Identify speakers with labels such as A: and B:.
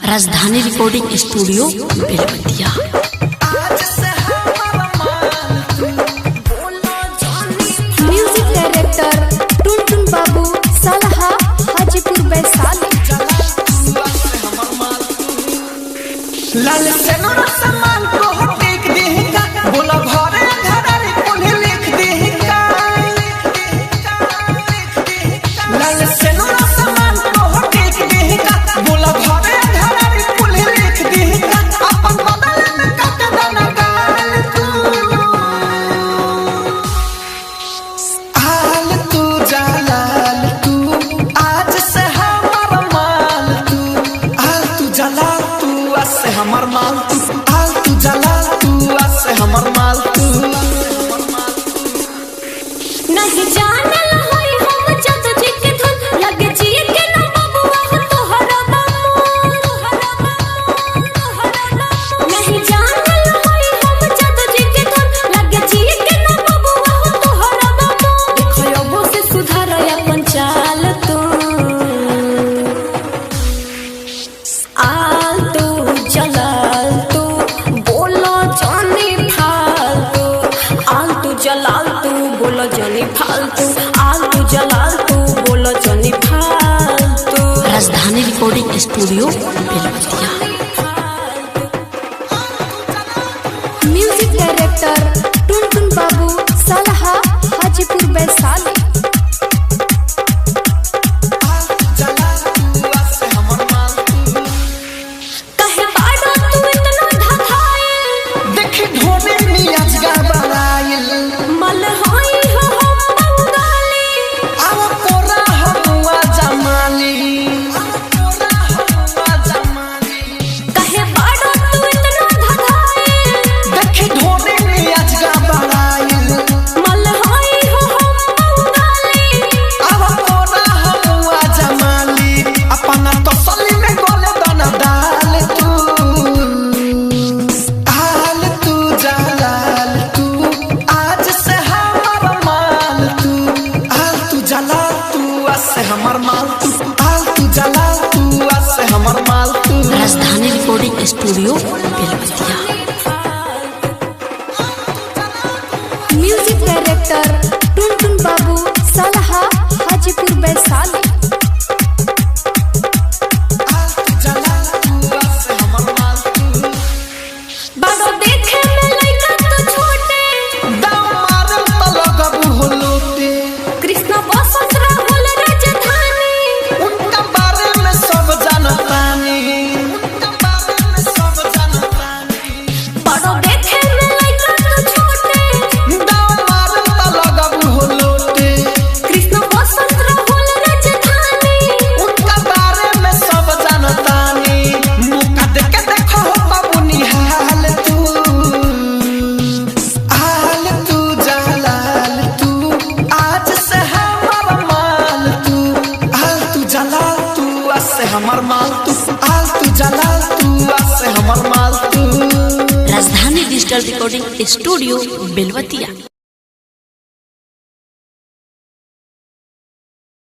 A: राजधानी recording studio Belwatiya.
B: Music director Tuntun Babu Salha Hajipur Vaishali.
C: लाल सेनुरा सामान को टेक देगा बोला भरे घरारी कोल्हे लिख देगा। लाल सेनुरा सामान को टेक देगा बोला भरे घरारी कोल्हे लिख देगा। अपन बदल में काट देना गाल तू हाल तू जलाल तू आज से हमार माल तू हाल तू जलाल तू आज से हमार माल तू हाल तू जलाल तू आज से हमार माल तू
B: नहीं जानल होई हम जद जी के धुन लगे जी के ना बबुआ तोहरा नहीं जानल होई हम जद जी के धुन लगे जी के ना बबुआ तोहरा देखो अब से सुधार अपन चाल तू आल तू जलाल तू बोलो जानी फालतू आल तू जलाल तू बोलो जानी फालतू आल तू जलाल तू बोलो जानी फालतू।
A: Rajdhani recording studio Belwatiya.
B: Music director Tuntun Babu Salha Hajipur Vaishali. कहे बाड़ो तू इतना ढकाए
C: देखे ढोने मियाज गबराइल
B: मल होई हो हम बंगाली
C: आव कोरा हमुआ जमाली
B: कहे बाड़ो तू इतना ढकाए
C: देखे ढोने मियाज गबराइल
B: मल होई हो हम बंगाली
C: आव कोरा हमुआ जमाली अपना तसल्ली में गोले दाना डाल तू हाल तू जलाल तू आज से हमार माल तू हाल तू जलाल तू आज से हमार माल तू हाल तू जलाल तू आज से हमार माल तू
A: Rajdhani recording studio Belwatiya.
B: Music director Tuntun Babu Salha Hajipur Vaishali.
C: हाल तू जलाल तू आज से हमार माल तू
B: बाड़ो देखे में लइका तो छोटे
C: दाव मारम त लगबू होलोते
B: कृष्ण बसंत राहुल राजधानी
C: उनका बारे में सब जानतानी उनका बारे में सब जानतानी
B: बाड़ो देखे में लइका तो छोटे
C: दाव मारम त लगबू होलोते
B: कृष्ण बसंत राहुल राजधानी
C: उनका बारे में सब जानतानी मुका देके देखो बाबू निहाल तू हाल तू जलाल तू आज से हमार माल तू हाल तू जलाल तू आज से हमार माल तू हाल तू जलाल तू आज से हमार माल तू
A: राजधानी डिजिटल रिकॉर्डिंग स्टूडियो बेलवतिया।